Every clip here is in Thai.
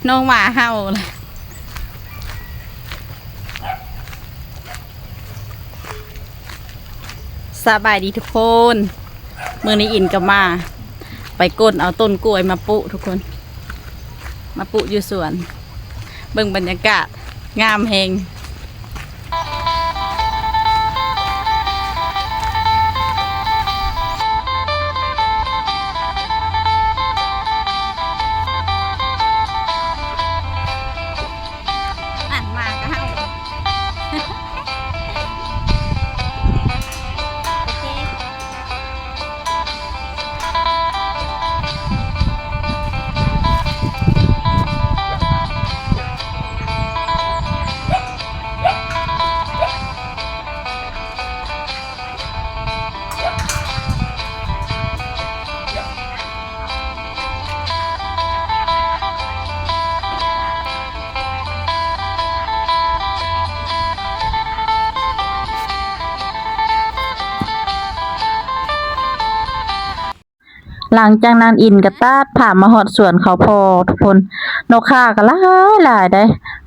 น้องหมาเห่าเลยสบายดีทุกคนเมื่อนี้อินกับมาไปก้นเอาต้นกล้วยมาปุทุกคนมาปุอยู่สวนเบิ่งบรรยากาศงามแหงหลังจากนั้นอินกับตาดผ่ามาหอดสวนเขาพอทุกคนนกข่าก็หลายได้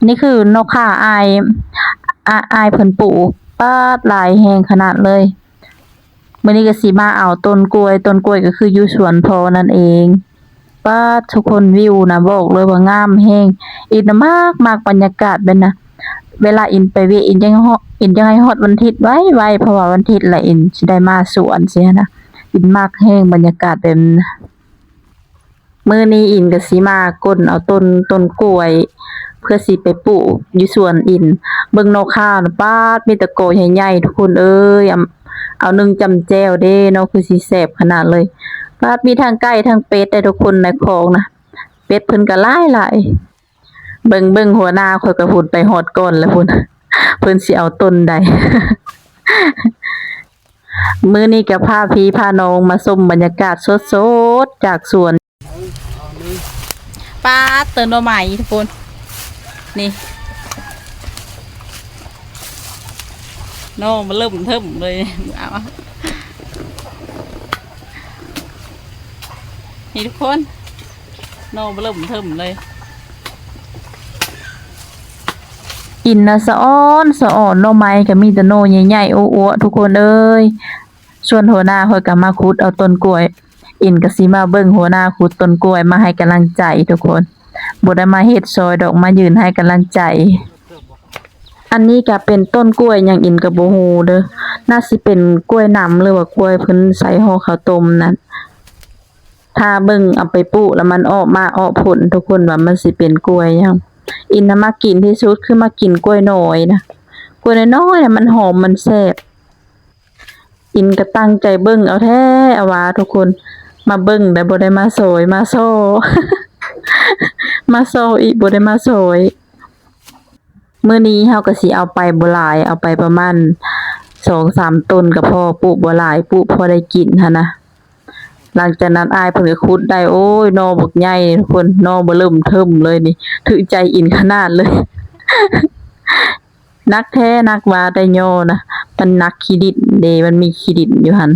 นี่คือนกข่าอายเพิ่นปลูกปาดหลายแหงขนาดเลยมื้อนี้ก็สิมาเอาต้นกล้วยก็คืออยู่สวนพอนั่นเองปาดทุกคนวิวนะบอกเลยว่างามแฮงอินน่ะมากบรรยากาศแบบนะเวลาอินไปเวอินยังให้ฮอดวันอาทิตย์ไว้เพราะว่าวันอาทิตย์ละอินสิได้มาสวนเสียนะอินมากแห้งบรรยากาศเป็นมื้อนี้อินก็สิมาก้นเอาต้นกล้วยเพื่อสิไปปลูกอยู่สวนอินเบิ่งนกข่าน่ะป๊าดมีแต่โกใหญ่ๆทุกคนเอ้ยเอานึ่งจำแจ่วเด้เนาะคือสิแซ่บขนาดเลยป๊าดมีทั้งไก่ทั้งเป็ดได้ทุกคนในคอกนะเป็ดเพิ่นก็หลายเบิ่งหัวหน้าข่อยก็พูดไปฮอดก่อนแล้วพุ่นเพิ่นสิเอาต้นใด มื้อนี้ก็พาพี่พาน้องมาชมบรรยากาศสดๆจากสวนป้าเติมดอกไม้ทุกคนนี่น้องมันเริ่มเทิมเลยเอานี่ทุกคนน้องมันเริ่มเทิมเลยอินนะสะอ้อนหน่อไม้ก็มีแต่โน่ใหญ่ๆอ้วๆทุกคนเอ้ยส่วนหัวหน้าเพิ่นก็มาขุดเอาต้นกล้วยอินก็สิมาเบิ่งหัวหน้าขุดต้นกล้วยมาให้กำลังใจทุกคนบ่ได้มาเฮ็ดซอยดอกมายืนให้กำลังใจอันนี้ก็เป็นต้นกล้วยหยังอินก็บ่ฮู้เด้อน่าสิเป็นกล้วยน้ำหรือว่ากล้วยเพิ่นใส่ห่อข้าวต้มนั่นถ้าเบิ่งเอาไปปลูกแล้วมันออกผลทุกคนว่ามันสิเป็นกล้วยหยังอินน่ะมากินที่สุดคือมากินกล้วยน้อยนะกล้วยน้อยๆน่ะมันหอมมันแซ่บอินก็ตั้งใจเบิ่งเอาแท้เอาว่าทุกคนมาเบิ่งได้บ่ได้มาโสยมาโซ มาโซอีกบ่ได้มาโสยมื้อนี้เฮาก็สิเอาไปบ่หลายเอาไปประมาณ 2-3 ต้นก็พอปลูกบ่หลายปลูกพอได้กินหั่นนะหลังจากนั้นอายเพิ่นก็ขุดได้โอ้ยหน่อบักใหญ่ทุกคนหน่อเบ้อเริ่มเทิ่มเลยนี่ถึกใจอินขนาดเลย นักแท้นักว่าได้ย่อนะมันนักขี้ดินเด้มันมีขี้ดินอยู่หั่น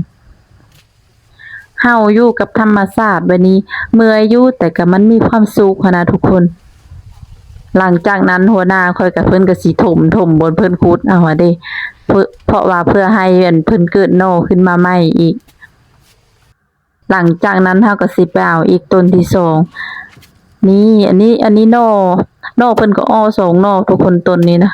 เฮาอยู่กับธรรมชาติบัดนี้เมื่อยอยู่แต่ก็มันมีความสุขนะทุกคนหลังจากนั้นหัวหน้าค่อยกับเพิ่นก็สิถมบนเพิ่นขุดเอาว่าเด้เพราะว่าเพื่อให้เพิ่นเกิดหน่อขึ้นมาใหม่อีกหลังจากนั้นเฮาก็สิไปเอาอีกต้นที่2นี่อันนี้หน่อเพิ่นก็อ้อ2หน่อทุกคนต้นนี้นะ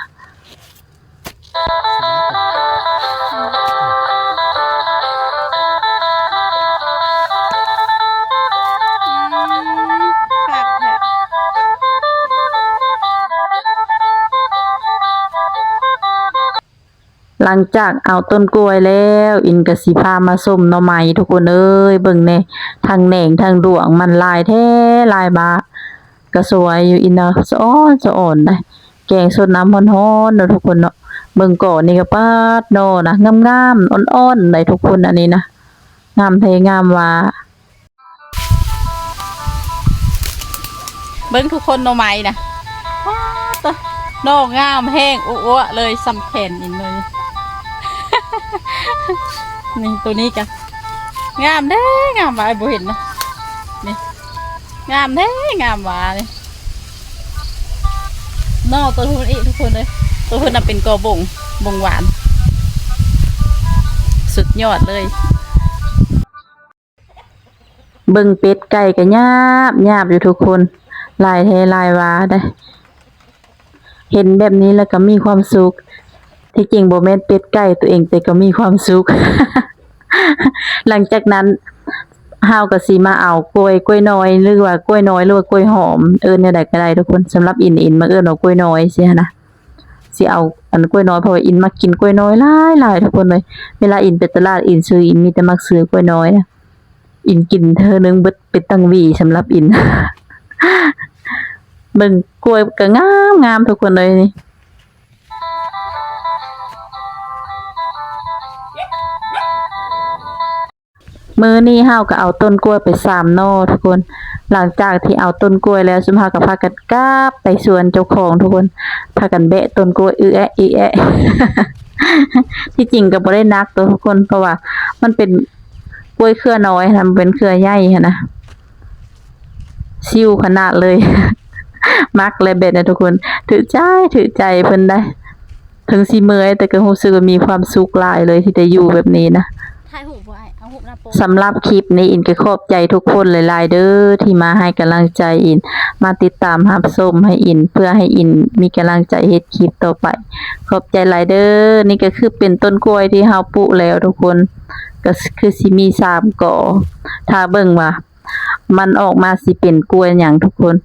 หลังจากเอาต้นกล้วยแล้วอินก็สิพามาส้มหน่อไม้ทุกคนเอ้ยเบิ่งแน่ทั้งแหน่งทั้งดวงมันลายแท้ลายบาก็สวยอยู่อินนะสะอ้อนได้แกงสดน้ำร้อนๆเนาะทุกคนเนาะเบิ่งก่อนนี่ก็ปาดโนนะงามๆอ่อนๆได้ทุกคนอันนี้นะงามแท้งามว่าเบิ่งทุกคนหน่อไม้นะโนงามแห้งอ้วเลยซ้ำแขนอินเลย นี่ตัวนี้กันงามเด้งามหวายบ่เห็นนะนี่งามเด้งามหวาเลย นอกตัวทุนอีกทุกคนเลยตัวทุนน่ะเป็นกอบงหวานสุดยอดเลยเบิ่งเป็ดไก่ก็หยาบอยู่ทุกคนลายเทลายวาได้เห็นแบบนี้แล้วก็มีความสุขที่จริงบ่แม่นเป็ดไก่ตัวเองแต่ก็มีความสุข หลังจากนั้นเฮาก็สิมาเอากล้วยน้อยหรือว่ากล้วยน้อยหรือว่ากล้วยหอมเอิ้นแนวใดก็ได้ทุกคนสำหรับอินมาเอิ้นว่ากล้วยน้อยสินะสิเอาอันกล้วยน้อยเพราะว่าอินมักกินกล้วยน้อยหลายทุกคนเลยเวลาอินไปตลาดอินซื้ออินมีแต่มักซื้อกล้วยน้อยนะอินกินเธอนึงเบิดเป็นตั้งหวีสำหรับอิน เบิ่งกล้วยก็งามทุกคนเลยนี่มื้อนี้เฮาก็เอาต้นกล้วยไป3 หน่อทุกคนหลังจากที่เอาต้นกล้วยแล้วซุมเฮาก็พากันกลับไปสวนเจ้าของทุกคนพากันแบะต้นกล้วยอีแอะ ที่จริงก็บ่ได้นักตัวทุกคนเพราะว่ามันเป็นกล้วยเครือน้อยนะมันเป็นเครือใหญ่หันนะซิ่วขนาดเลย มักเลยเบ็ดนะทุกคนถือใจเพิ่นได้ถึงสิเมื่อยแต่ก็รู้สึกว่ามีความสุขหลายเลยที่ได้อยู่แบบนี้นะถ่ายหูปบ่เอาหูปหน้าโป๊สำหรับคลิปนี้อินก็ขอบใจทุกคนหลายๆเด้อที่มาให้กำลังใจอินมาติดตามรับชมให้อินเพื่อให้อินมีกำลังใจเฮ็ดคลิปต่อไปขอบใจหลายเด้อนี่ก็คือเป็นต้นกล้วยที่เฮาปลูกแล้วทุกคนก็คือสิมี3 กอถ้าเบิ่งว่ามันออกมาสิเป็นกล้วยหยังทุกคน